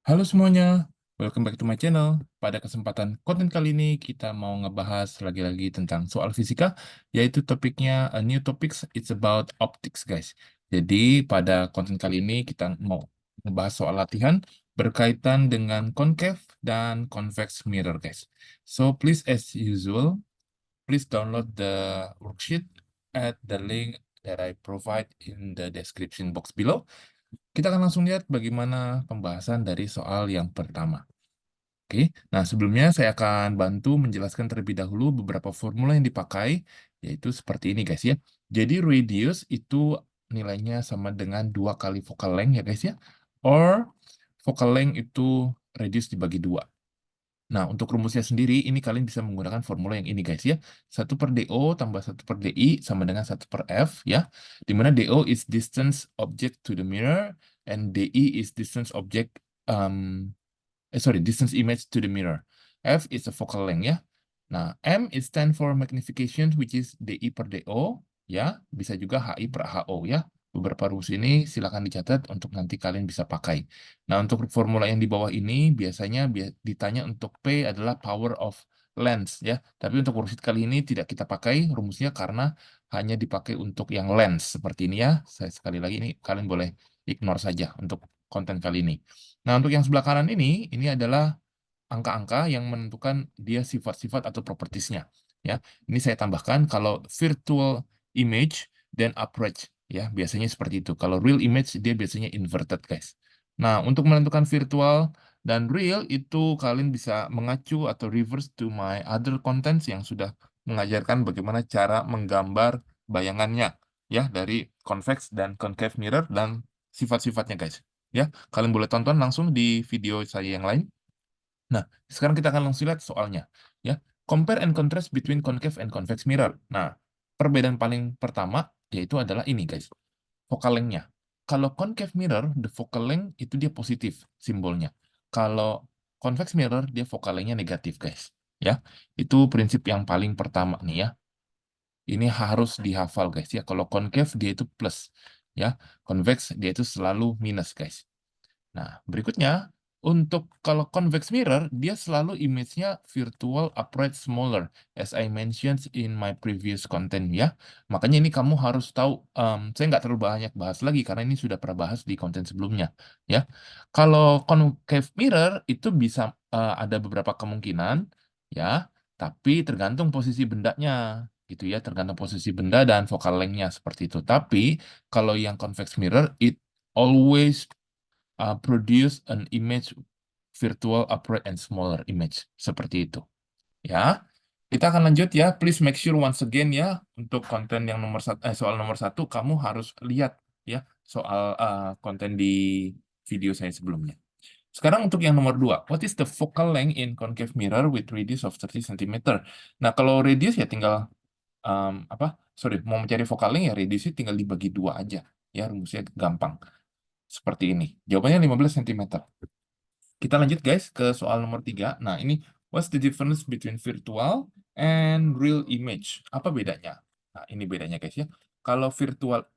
Halo semuanya, welcome back to my channel. Pada kesempatan konten kali ini kita mau ngebahas lagi-lagi tentang soal fisika, yaitu topiknya a new topics, it's about optics guys. Jadi pada konten kali ini kita mau ngebahas soal latihan berkaitan dengan concave dan convex mirror guys. So please as usual, please download the worksheet at the link that I provide in the description box below. Kita akan langsung lihat bagaimana pembahasan dari soal yang pertama. Oke, nah sebelumnya saya akan bantu menjelaskan terlebih dahulu beberapa formula yang dipakai, yaitu seperti ini guys ya. Jadi radius itu nilainya sama dengan 2 kali focal length ya guys ya. Or focal length itu radius dibagi 2. Nah, untuk rumusnya sendiri, ini kalian bisa menggunakan formula yang ini guys ya. 1 per DO tambah 1 per DI sama dengan 1 per F ya. Dimana DO is distance object to the mirror, and DI is distance object, distance image to the mirror. F is a focal length ya. Nah, M is stand for magnification, which is DI per DO ya. Bisa juga HI per HO ya. Beberapa rumus ini silakan dicatat untuk nanti kalian bisa pakai. Nah, untuk formula yang di bawah ini biasanya ditanya untuk P adalah power of lens ya. Tapi untuk worksheet kali ini tidak kita pakai rumusnya karena hanya dipakai untuk yang lens seperti ini ya. Saya sekali lagi ini kalian boleh ignore saja untuk konten kali ini. Nah, untuk yang sebelah kanan ini adalah angka-angka yang menentukan dia sifat-sifat atau propertiesnya. Ya, ini saya tambahkan kalau virtual image dan approach ya biasanya seperti itu. Kalau real image dia biasanya inverted guys. Nah, untuk menentukan virtual dan real itu kalian bisa mengacu atau reverse to my other contents yang sudah mengajarkan bagaimana cara menggambar bayangannya ya dari convex dan concave mirror dan sifat-sifatnya guys. Ya, kalian boleh tonton langsung di video saya yang lain. Nah, sekarang kita akan langsung lihat soalnya. Ya, compare and contrast between concave and convex mirror. Nah, perbedaan paling pertama yaitu adalah ini guys, focal length-nya. Kalau concave mirror, the focal length itu dia positif simbolnya. Kalau convex mirror, dia focal length-nya negatif guys. Ya, itu prinsip yang paling pertama nih ya. Ini harus dihafal guys ya. Kalau concave dia itu plus, ya. Convex dia itu selalu minus guys. Nah, berikutnya, untuk kalau convex mirror, dia selalu image-nya virtual upright smaller, as I mentioned in my previous content ya. Makanya ini kamu harus tahu, saya nggak terlalu banyak bahas lagi, karena ini sudah pernah bahas di konten sebelumnya. Ya, kalau concave mirror, itu bisa ada beberapa kemungkinan, ya, tapi tergantung posisi bendanya, gitu ya, tergantung posisi benda dan focal length-nya, seperti itu. Tapi, kalau yang convex mirror, it always produce an image virtual upright and smaller image seperti itu ya. Kita akan lanjut ya, please make sure once again ya, untuk konten yang soal nomor satu kamu harus lihat ya soal konten di video saya sebelumnya. Sekarang untuk yang nomor 2, what is the focal length in concave mirror with radius of 30 cm? Nah, kalau radius ya tinggal mau mencari focal length ya radiusnya tinggal dibagi 2 aja ya, rumusnya gampang seperti ini. Jawabannya 15 cm. Kita lanjut guys ke soal nomor 3. Nah, ini what's the difference between virtual and real image? Apa bedanya? Nah, ini bedanya guys ya. Kalau virtual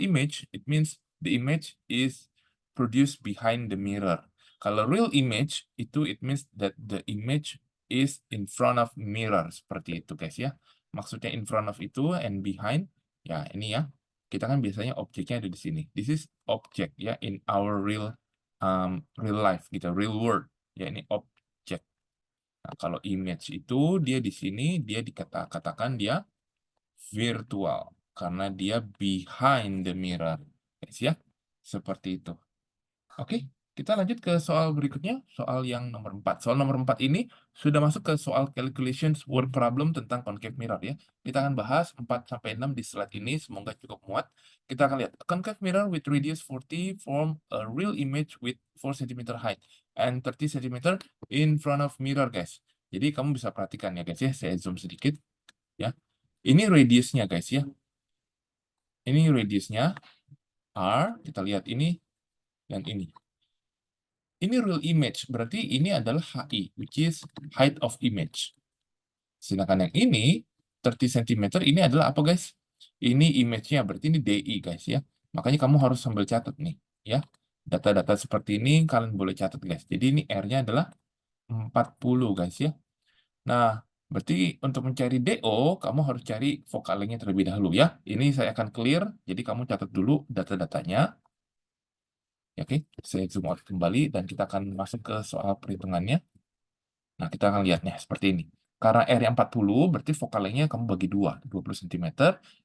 image, it means the image is produced behind the mirror. Kalau real image, it means that the image is in front of mirror. Seperti itu guys ya. Maksudnya in front of itu and behind, ya ini ya. Kita kan biasanya objeknya ada di sini. This is object ya in our real life gitu, real world. Ya ini objek. Nah, kalau image itu dia di sini dia dikatakan dia virtual karena dia behind the mirror. Guys ya. Seperti itu. Oke, kita lanjut ke soal berikutnya, soal yang nomor 4. Soal nomor 4 ini sudah masuk ke soal calculations word problem tentang concave mirror ya. Kita akan bahas 4-6 di slide ini, semoga cukup muat. Kita akan lihat, a concave mirror with radius 40 form a real image with 4 cm height and 30 cm in front of mirror, guys. Jadi kamu bisa perhatikan ya guys ya, saya zoom sedikit ya. Ini radiusnya guys ya. Ini radiusnya R, kita lihat ini dan ini. Ini real image, berarti ini adalah HI, which is height of image. Sedangkan yang ini, 30 cm, ini adalah apa guys? Ini image-nya, berarti ini DI guys ya. Makanya kamu harus sambil catat nih, ya. data-data seperti ini kalian boleh catat guys. Jadi ini R-nya adalah 40 guys ya. Nah, berarti untuk mencari DO, kamu harus cari focal length-nya terlebih dahulu ya. Ini saya akan clear, jadi kamu catat dulu data-datanya. Ya, oke, saya zoom out kembali dan kita akan masuk ke soal perhitungannya. Nah, kita akan lihatnya seperti ini. Karena R yang 40, berarti focal length-nya kamu bagi 2, 20 cm.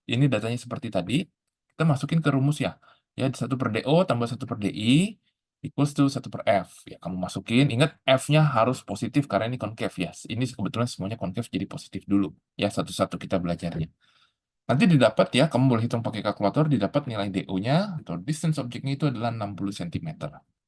Ini datanya seperti tadi. Kita masukin ke rumus ya. Ya, 1 per DO tambah 1 per DI equals to 1 per F. Ya, kamu masukin. Ingat, F-nya harus positif karena ini concave ya. Ini kebetulan semuanya concave jadi positif dulu. Ya, satu-satu kita belajarnya. Nanti didapat ya, kamu boleh hitung pakai kalkulator, didapat nilai DO-nya atau distance objeknya itu adalah 60 cm.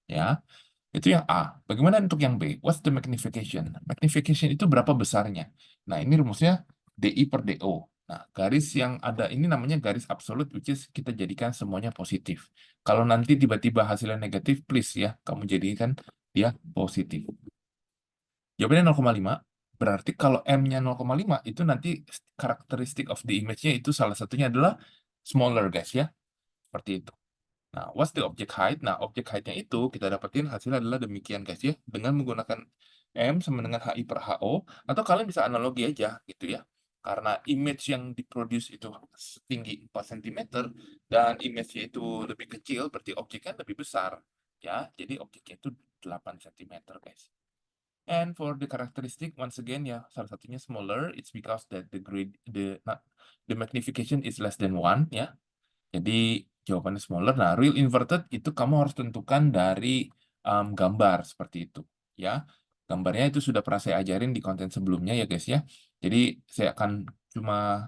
Ya. Itu yang A. Bagaimana untuk yang B? What's the magnification? Magnification itu berapa besarnya? Nah, ini rumusnya DI per DO. Nah, garis yang ada ini namanya garis absolut, which is kita jadikan semuanya positif. Kalau nanti tiba-tiba hasilnya negatif, please ya, kamu jadikan dia positif. Jawabannya 0,5. Berarti kalau M-nya 0,5, itu nanti karakteristik of the image-nya itu salah satunya adalah smaller, guys ya. Seperti itu. Nah, what's the object height? Nah, object height-nya itu kita dapetin hasilnya adalah demikian guys ya. Dengan menggunakan M sama dengan HI per HO. Atau kalian bisa analogi aja gitu ya. Karena image yang diproduce itu tinggi 4 cm dan image-nya itu lebih kecil, berarti objeknya lebih besar. Ya, jadi objeknya itu 8 cm guys. And for the characteristic, once again ya, salah satunya smaller, it's because that the magnification is less than 1 ya. Jadi jawabannya smaller. Nah, real inverted itu kamu harus tentukan dari gambar seperti itu, ya. Gambarnya itu sudah pernah saya ajarin di konten sebelumnya ya guys ya. Jadi saya akan cuma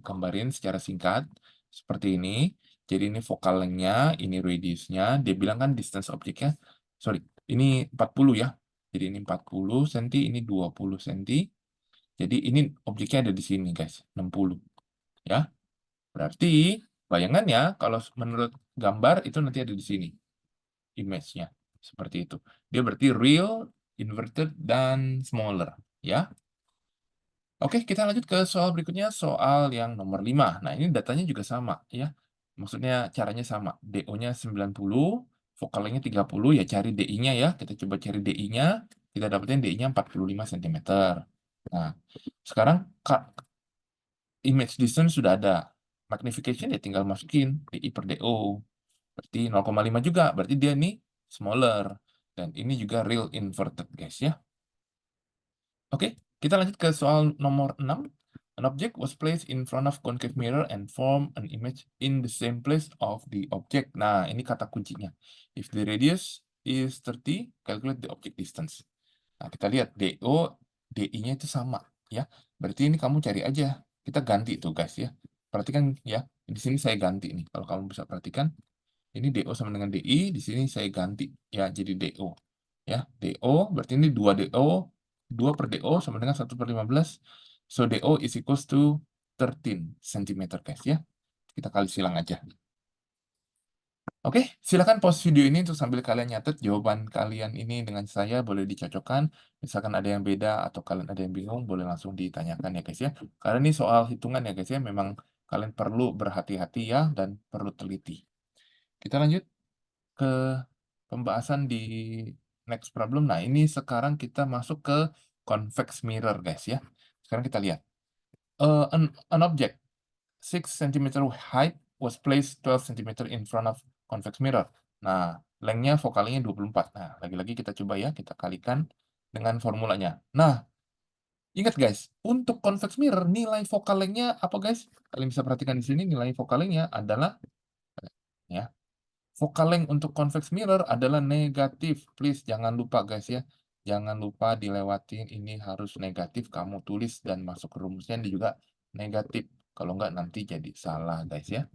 gambarin secara singkat seperti ini. Jadi ini focal length-nya, ini radius-nya. Dia bilang kan distance objeknya, sorry, ini 40 ya. Jadi ini 40 cm, ini 20 cm. Jadi ini objeknya ada di sini guys, 60 ya. Berarti bayangannya kalau menurut gambar itu nanti ada di sini image-nya. Seperti itu. Dia berarti real, inverted, dan smaller. Ya. Oke, kita lanjut ke soal berikutnya, soal yang nomor 5. Nah, ini datanya juga sama. Ya. Maksudnya caranya sama. DO-nya 90, vokalnya 30, ya cari DI-nya ya. Kita coba cari DI-nya. Kita dapetin DI-nya 45 cm. Nah, sekarang image distance sudah ada. Magnification ya tinggal masukin DI per DO. Berarti 0,5 juga. Berarti dia ini smaller. Dan ini juga real inverted, guys ya. Oke, kita lanjut ke soal nomor 6. An object was placed in front of concave mirror and form an image in the same place of the object. Nah, ini kata kuncinya. If the radius is 30, calculate the object distance. Nah, kita lihat DO, DI-nya itu sama. Ya, berarti ini kamu cari aja. Kita ganti tuh, guys ya. Perhatikan ya, di sini saya ganti nih. Kalau kamu bisa perhatikan, ini DO sama dengan DI, di sini saya ganti ya jadi DO. Ya, DO berarti ini 2 DO, 2 per DO sama dengan 1 per 15. So DO is equals to 13 cm guys ya. Kita kali silang aja. Oke, silakan pause video ini untuk sambil kalian nyatet jawaban kalian ini dengan saya, boleh dicocokkan. Misalkan ada yang beda atau kalian ada yang bingung, boleh langsung ditanyakan ya guys ya. Karena ini soal hitungan ya guys ya, memang kalian perlu berhati-hati ya dan perlu teliti. Kita lanjut ke pembahasan di next problem. Nah, ini sekarang kita masuk ke convex mirror, guys ya. Sekarang kita lihat. An object 6 cm height was placed 12 cm in front of convex mirror. Nah, lengthnya vokalnya 24. Nah, lagi-lagi kita coba ya, kita kalikan dengan formulanya. Nah, ingat guys, untuk convex mirror nilai focal length-nya apa guys? Kalian bisa perhatikan di sini nilai focal length-nya adalah ya, focal length untuk convex mirror adalah negatif. Please jangan lupa guys ya. Jangan lupa dilewatin, ini harus negatif. Kamu tulis dan masuk ke rumusnya ini juga negatif. Kalau enggak nanti jadi salah guys ya.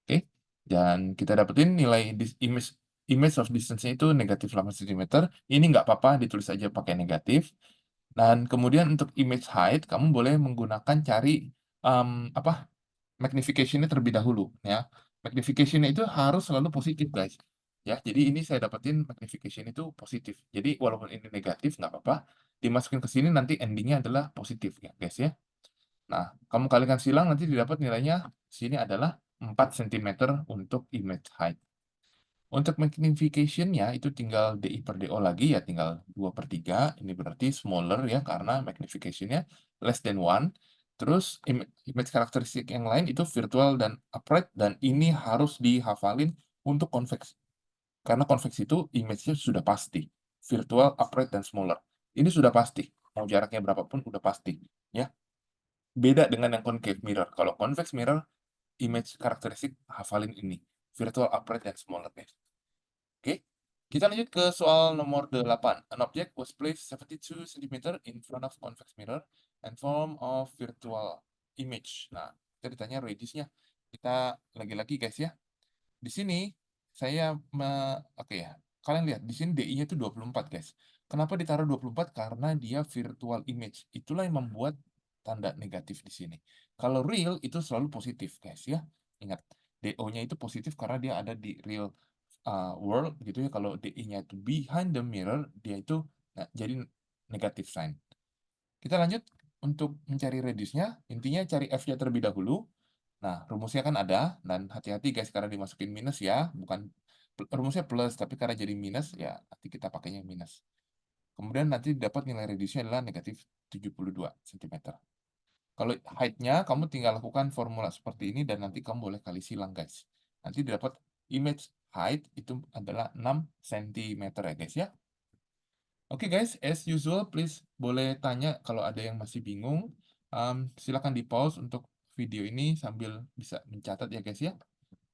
Oke. Dan kita dapetin nilai image of distance-nya itu negatif 8 cm. Ini nggak apa-apa, ditulis aja pakai negatif. Dan kemudian untuk image height, kamu boleh menggunakan cari magnification-nya terlebih dahulu ya. Magnification-nya itu harus selalu positif guys. Ya, jadi ini saya dapetin magnification itu positif. Jadi walaupun ini negatif nggak apa-apa, dimasukin ke sini nanti endingnya adalah positif ya guys ya. Nah, kamu kalikan silang nanti didapat nilainya sini adalah 4 cm untuk image height. Untuk magnification-nya itu tinggal DI per DO lagi ya, tinggal 2/3. Ini berarti smaller ya, karena magnification-nya less than 1. Terus image karakteristik yang lain itu virtual dan upright, dan ini harus dihafalin untuk convex. Karena convex itu image-nya sudah pasti. Virtual, upright, dan smaller. Ini sudah pasti. Mau jaraknya berapapun udah pasti. Ya. Beda dengan yang concave mirror. Kalau convex mirror, image karakteristik hafalin ini. Virtual, upright, dan smaller. Oke. Kita lanjut ke soal nomor 8. An object was placed 72 cm in front of convex mirror and form of virtual image. Nah, kita ditanya radiusnya. Kita lagi-lagi guys ya. Di sini saya oke ya. Kalian lihat di sini DI-nya itu 24 guys. Kenapa ditaruh 24? Karena dia virtual image. Itulah yang membuat tanda negatif di sini. Kalau real itu selalu positif guys ya. Ingat, DO-nya itu positif karena dia ada di real world gitu ya. Kalau DI-nya itu behind the mirror, dia itu jadi negatif sign. Kita lanjut untuk mencari radiusnya. Intinya cari F-nya terlebih dahulu. Nah, rumusnya kan ada, dan hati-hati guys karena dimasukin minus ya, bukan rumusnya plus, tapi karena jadi minus, ya nanti kita pakainya minus. Kemudian nanti dapat nilai radiusnya adalah negatif 72 cm. Kalau height-nya, kamu tinggal lakukan formula seperti ini, dan nanti kamu boleh kali silang guys. Nanti dapat image height itu adalah 6 cm ya guys ya. Oke guys, as usual, please boleh tanya kalau ada yang masih bingung. Silakan di pause untuk video ini sambil bisa mencatat ya guys ya.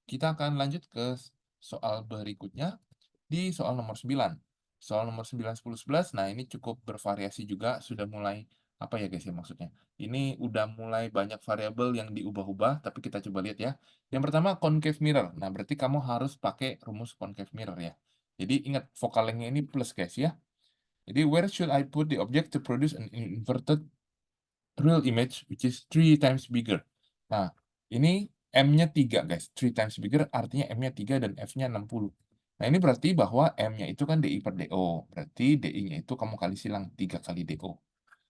Kita akan lanjut ke soal berikutnya di soal nomor 9. Soal nomor 9, 10, 11, nah ini cukup bervariasi juga, sudah mulai, apa ya guys ya maksudnya. Ini udah mulai banyak variabel yang diubah-ubah, tapi kita coba lihat ya. Yang pertama, concave mirror. Nah, berarti kamu harus pakai rumus concave mirror ya. Jadi ingat, focal length-nya ini plus guys ya. Jadi, where should I put the object to produce an inverted real image which is 3 times bigger? Nah, ini M-nya 3 guys. 3 times bigger artinya M-nya 3 dan F-nya 60. Nah, ini berarti bahwa M-nya itu kan DI per DO. Berarti DI-nya itu kamu kali silang 3 kali DO.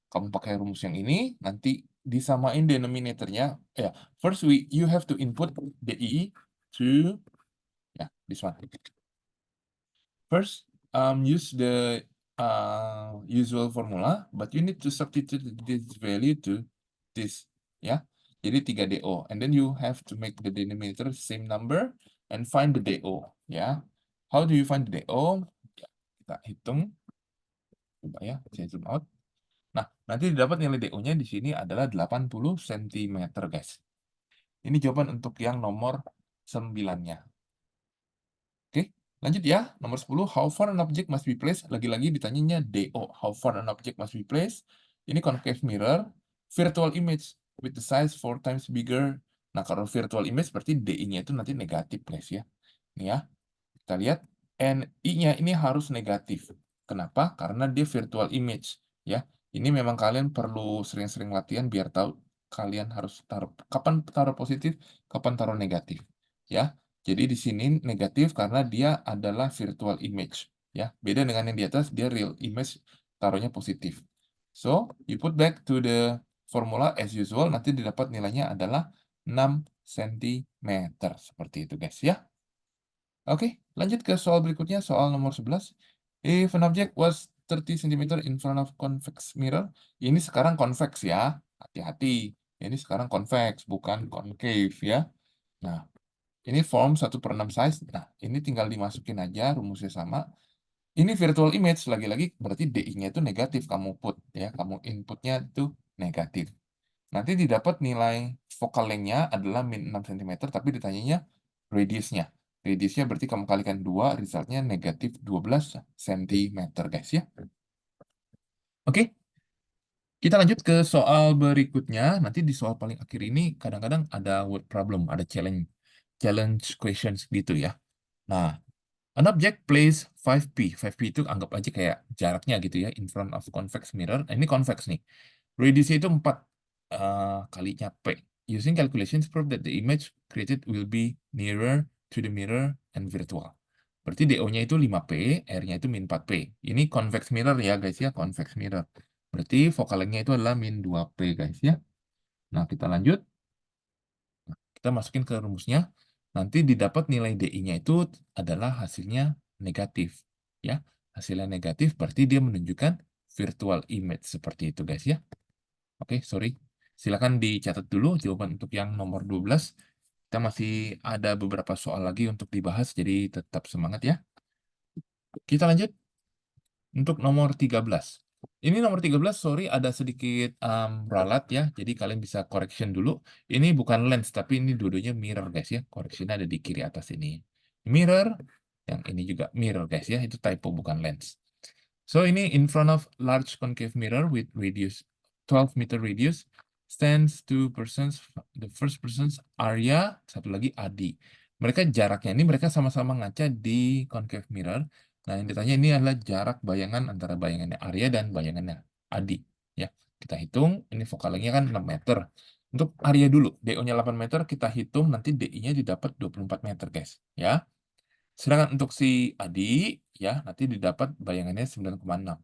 Kamu pakai rumus yang ini, nanti disamain denominatornya. Ya, first you have to input DI to, ya, this one. First, use the usual formula, but you need to substitute this value to this, ya. Jadi 3DO, and then you have to make the denominator same number and find the DO, ya. How do you find the DO? Ya, kita hitung. Coba ya, saya zoom out. Nah, nanti didapat nilai DO-nya di sini adalah 80 cm, guys. Ini jawaban untuk yang nomor 9-nya. Oke, lanjut ya. Nomor 10, how far an object must be placed. Lagi-lagi ditanyanya DO, how far an object must be placed. Ini concave mirror, virtual image with the size 4 times bigger. Nah, kalau virtual image berarti DI-nya itu nanti negatif, guys ya. Ini ya, kita lihat NI-nya ini harus negatif. Kenapa? Karena dia virtual image, ya. Ini memang kalian perlu sering-sering latihan biar tahu kalian harus taruh kapan taruh positif, kapan taruh negatif, ya. Jadi di sini negatif karena dia adalah virtual image, ya. Beda dengan yang di atas, dia real image, taruhnya positif. So, you put back to the formula as usual, nanti didapat nilainya adalah 6 cm. Seperti itu, guys, ya. Oke, lanjut ke soal berikutnya, soal nomor 11. If an object was 30 cm in front of convex mirror, ini sekarang convex ya, hati-hati. Ini sekarang convex, bukan concave ya. Nah, ini form 1/6 size. Nah, ini tinggal dimasukin aja, rumusnya sama. Ini virtual image, lagi-lagi berarti DI-nya itu negatif, kamu put ya, kamu inputnya itu negatif. Nanti didapat nilai focal length-nya adalah min 6 cm, tapi ditanyanya radiusnya. Radiusnya berarti kamu kalikan 2, resultnya negatif 12 cm, guys ya. Oke, kita lanjut ke soal berikutnya. Nanti di soal paling akhir ini kadang-kadang ada word problem, ada challenge questions gitu ya. Nah, an object placed 5p. 5p itu anggap aja kayak jaraknya gitu ya, in front of convex mirror. Nah, ini convex nih. Radiusnya itu 4 kalinya P. Using calculations prove that the image created will be nearer to the mirror and virtual. Berarti DO-nya itu 5P, R-nya itu min 4P. Ini convex mirror ya guys ya, convex mirror. Berarti focal length-nya itu adalah min 2P guys ya. Nah, kita lanjut. Kita masukin ke rumusnya. nanti didapat nilai DI-nya itu adalah hasilnya negatif. Ya, hasilnya negatif berarti dia menunjukkan virtual image seperti itu guys ya. Oke, sorry. Silakan dicatat dulu jawaban untuk yang nomor 12. Kita masih ada beberapa soal lagi untuk dibahas, jadi tetap semangat ya. Kita lanjut untuk nomor 13. Ini nomor 13, sorry ada sedikit ralat ya, jadi kalian bisa correction dulu. Ini bukan lens, tapi ini dua-duanya mirror guys ya. Correctionnya ada di kiri atas ini. Mirror, yang ini juga mirror guys ya, itu typo bukan lens. So ini in front of large concave mirror with radius 12 meter radius stands two persons, the first person's Arya, satu lagi Adi. Mereka jaraknya ini mereka sama-sama ngaca di concave mirror. Nah, yang ditanya ini adalah jarak bayangan antara bayangannya Arya dan bayangannya Adi. Ya, kita hitung, ini focal length-nya kan 6 meter. Untuk Arya dulu, DO-nya 8 meter, kita hitung nanti DI-nya didapat 24 meter, guys. Ya. Sedangkan untuk si Adi, ya, nanti didapat bayangannya 9,6.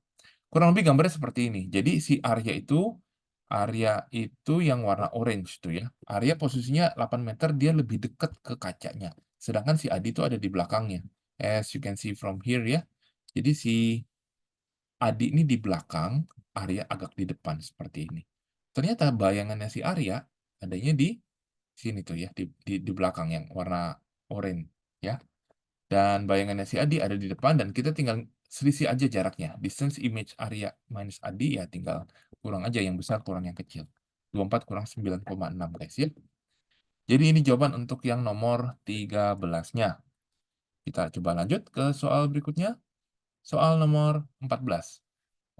Kurang lebih gambarnya seperti ini. Jadi si Arya itu yang warna orange tuh ya. Arya posisinya 8 meter, dia lebih dekat ke kacanya. Sedangkan si Adi itu ada di belakangnya. As you can see from here ya. Jadi si Adi ini di belakang, Arya agak di depan seperti ini. Ternyata bayangannya si Arya adanya di sini tuh ya, di belakang yang warna oranye ya. Dan bayangannya si Adi ada di depan dan kita tinggal selisih aja jaraknya. Distance image Arya minus Adi ya tinggal kurang aja yang besar kurang yang kecil. 24 kurang 9,6 guys ya. Jadi ini jawaban untuk yang nomor 13-nya. Kita coba lanjut ke soal berikutnya. Soal nomor 14.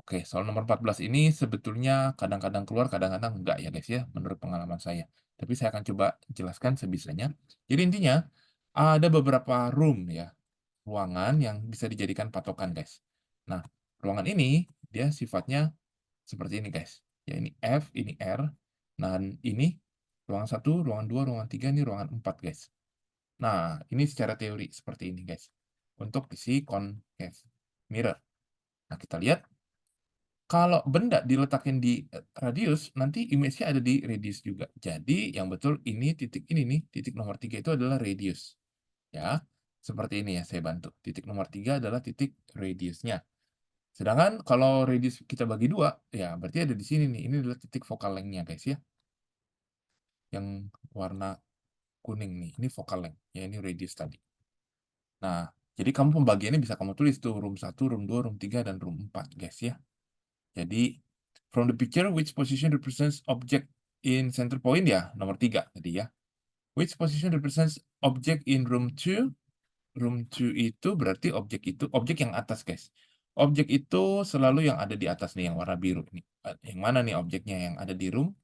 Oke, soal nomor 14 ini sebetulnya kadang-kadang keluar, kadang-kadang enggak ya guys ya, menurut pengalaman saya. Tapi saya akan coba jelaskan sebisanya. Jadi intinya ada beberapa room ya, ruangan yang bisa dijadikan patokan guys. Nah, ruangan ini dia sifatnya seperti ini guys. Ya ini F, ini R, dan ini ruangan 1, ruangan 2, ruangan 3, ini ruangan 4 guys. Nah, ini secara teori seperti ini guys. Untuk si concave mirror. Nah, kita lihat kalau benda diletakin di radius, nanti image-nya ada di radius juga. Jadi yang betul ini nih, titik nomor 3 itu adalah radius. Ya, seperti ini ya saya bantu. Titik nomor 3 adalah titik radiusnya. Sedangkan kalau radius kita bagi 2, ya berarti ada di sini nih. Ini adalah titik focal length-nya guys ya. Yang warna kuning nih, ini focal length. Ya ini radius tadi. Nah, jadi kamu pembagiannya bisa kamu tulis tuh room 1, room 2, room 3, dan room 4 guys ya. Jadi, from the picture, which position represents object in center point ya, nomor 3 tadi ya. Which position represents object in room 2? Room 2 itu berarti objek yang atas, guys. Objek itu selalu yang ada di atas nih, yang warna biru nih. Yang mana nih objeknya yang ada di room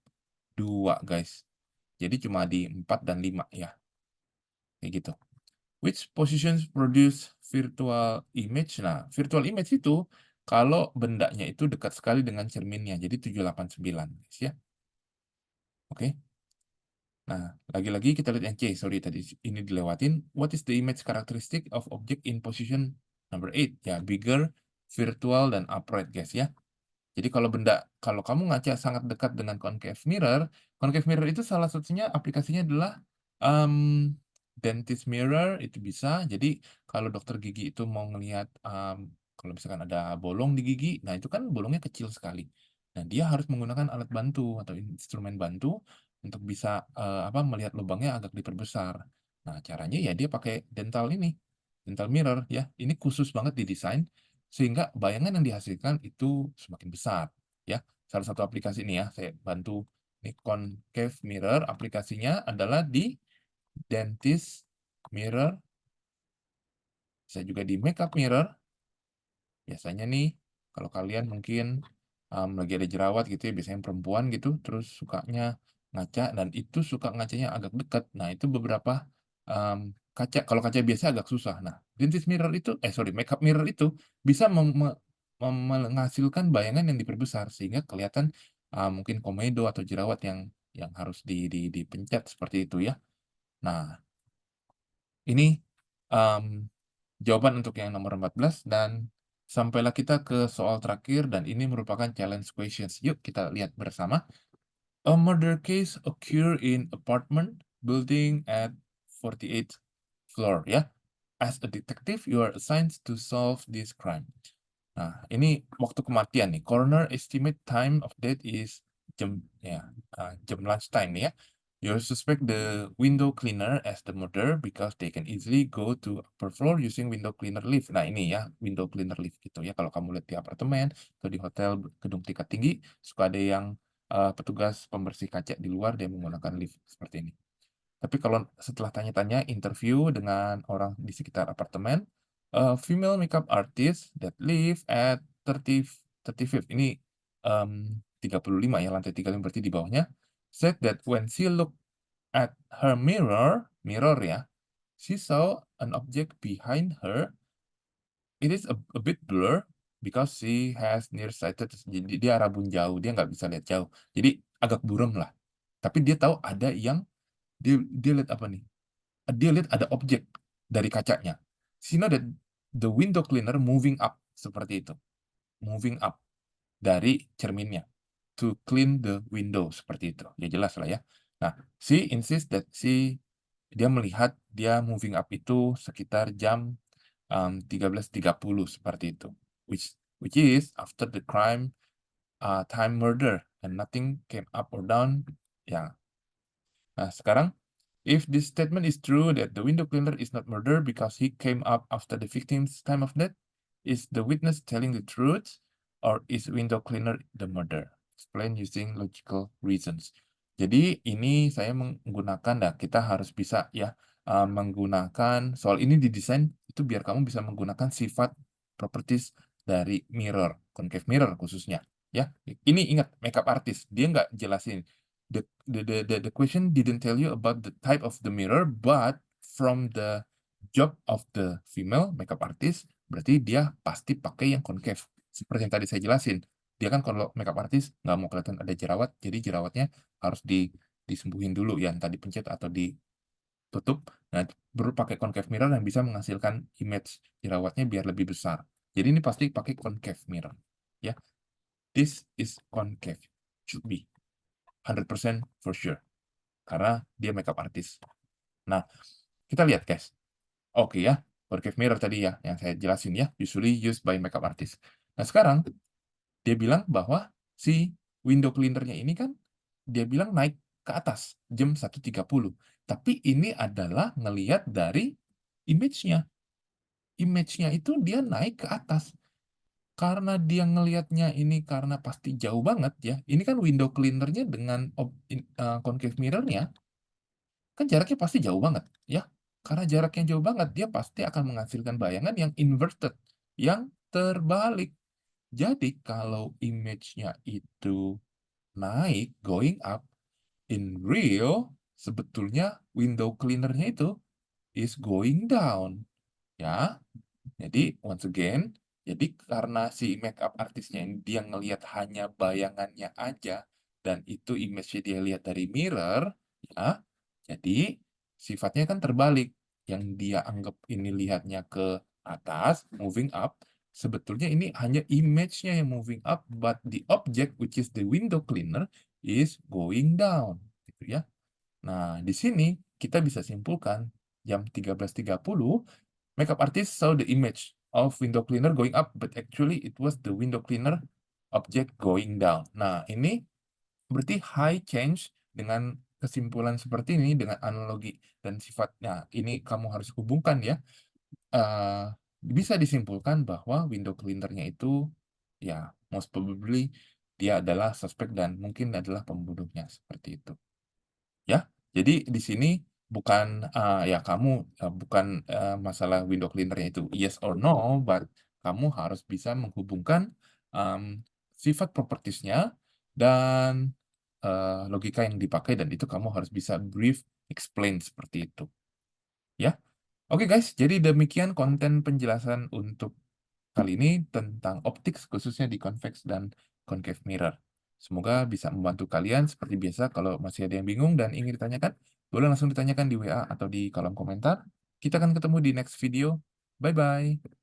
2, guys. Jadi cuma di 4 dan 5 ya. Kayak gitu. Which positions produce virtual image? Nah, virtual image itu kalau bendanya itu dekat sekali dengan cerminnya. Jadi 789, guys ya. Oke. Nah, lagi-lagi kita lihat yang C. Sorry, tadi ini dilewatin. What is the image characteristic of object in position number 8? Ya, bigger, virtual, dan upright, guys ya. Jadi kalau kamu ngaca sangat dekat dengan concave mirror itu salah satunya aplikasinya adalah dentist mirror, itu bisa. Jadi kalau dokter gigi itu mau ngelihat kalau misalkan ada bolong di gigi, nah itu kan bolongnya kecil sekali. Nah, dia harus menggunakan alat bantu atau instrumen bantu untuk bisa melihat lubangnya agak diperbesar. Nah, caranya ya dia pakai dental mirror ya. Ini khusus banget didesain sehingga bayangan yang dihasilkan itu semakin besar ya. Salah satu aplikasi ini ya saya bantu, ini concave mirror, aplikasinya adalah di dentist mirror, bisa juga di makeup mirror. Biasanya nih kalau kalian mungkin lagi ada jerawat gitu ya, biasanya perempuan gitu terus sukanya ngaca dan itu suka ngacanya agak dekat. Nah, itu beberapa kaca, kalau kaca biasa agak susah. Nah, dentist mirror itu makeup mirror itu bisa menghasilkan bayangan yang diperbesar sehingga kelihatan mungkin komedo atau jerawat yang harus dipencet seperti itu ya. Nah, ini jawaban untuk yang nomor 14 dan sampailah kita ke soal terakhir dan ini merupakan challenge questions. Yuk kita lihat bersama. A murder case occur in apartment building at 48 floor ya. As a detective, you are assigned to solve this crime. Nah, ini waktu kematian nih. Coroner estimate time of death is jam jam lunchtime nih ya. You suspect the window cleaner as the murderer because they can easily go to upper floor using window cleaner lift. Nah, ini ya, window cleaner lift gitu ya. Kalau kamu lihat di apartemen atau di hotel gedung tingkat tinggi, suka ada yang petugas pembersih kaca di luar dia menggunakan lift seperti ini. Tapi kalau setelah tanya-tanya interview dengan orang di sekitar apartemen, female makeup artist that live at 35th ini 35 ya, lantai 35 berarti di bawahnya, said that when she look at her mirror ya, she saw an object behind her. It is a bit blur because she has nearsighted. Jadi dia rabun jauh, dia nggak bisa lihat jauh. Jadi agak buram lah. Tapi dia tahu ada yang dia lihat apa nih? Dia lihat ada objek dari kacanya. She know that the window cleaner moving up seperti itu. Moving up dari cerminnya to clean the window seperti itu. Ya jelas lah ya. Nah, she insists that dia melihat dia moving up itu sekitar jam 13.30 seperti itu. Which is after the crime time murder and nothing came up or down. Ya. Nah, sekarang if this statement is true that the window cleaner is not murder because he came up after the victim's time of death, is the witness telling the truth or is window cleaner the murder? Explain using logical reasons. Jadi ini saya menggunakan, kita harus bisa ya menggunakan, soal ini didesain itu biar kamu bisa menggunakan sifat properties dari mirror, concave mirror khususnya. Ya, ini ingat makeup artist, dia nggak jelasin the question didn't tell you about the type of the mirror, but from the job of the female makeup artist, berarti dia pasti pakai yang concave. Seperti yang tadi saya jelasin, dia kan kalau makeup artist nggak mau kelihatan ada jerawat, jadi jerawatnya harus disembuhin dulu ya, entah dipencet atau ditutup. Nah, baru pakai concave mirror yang bisa menghasilkan image jerawatnya biar lebih besar. Jadi ini pasti pakai concave mirror. Ya, this is concave, should be 100% for sure. Karena dia makeup artist. Nah, kita lihat guys. Oke ya, concave mirror tadi ya, yang saya jelasin ya, usually used by makeup artist. Nah, sekarang dia bilang bahwa si window cleaner-nya ini kan, dia bilang naik ke atas jam 1.30. Tapi ini adalah ngelihat dari image-nya. Image-nya itu dia naik ke atas. Karena dia ngelihatnya ini karena pasti jauh banget ya. Ini kan window cleaner-nya dengan concave mirror-nya, kan jaraknya pasti jauh banget ya. Karena jaraknya jauh banget, dia pasti akan menghasilkan bayangan yang inverted, yang terbalik. Jadi kalau image-nya itu naik, going up, in real, sebetulnya window cleaner-nya itu is going down. Ya, jadi once again, jadi karena si makeup artisnya ini dia ngelihat hanya bayangannya aja, dan itu image-nya dia lihat dari mirror, ya, jadi sifatnya kan terbalik. Yang dia anggap ini lihatnya ke atas, moving up, sebetulnya ini hanya image-nya yang moving up, but the object which is the window cleaner is going down, gitu ya. Nah, di sini kita bisa simpulkan jam 13.30 makeup artist saw the image of window cleaner going up, but actually it was the window cleaner object going down. Nah, ini berarti high change dengan kesimpulan seperti ini, dengan analogi dan sifatnya. Ini kamu harus hubungkan ya. Bisa disimpulkan bahwa window cleaner-nya itu, ya, most probably dia adalah suspek dan mungkin adalah pembunuhnya, seperti itu. Ya, jadi di sini bukan bukan masalah window cleaner-nya itu yes or no, but kamu harus bisa menghubungkan sifat propertiesnya dan logika yang dipakai, dan itu kamu harus bisa brief explain seperti itu. Ya, oke guys, jadi demikian konten penjelasan untuk kali ini tentang optik khususnya di convex dan concave mirror. Semoga bisa membantu kalian. Seperti biasa, kalau masih ada yang bingung dan ingin ditanyakan, boleh langsung ditanyakan di WA atau di kolom komentar. Kita akan ketemu di next video. Bye-bye.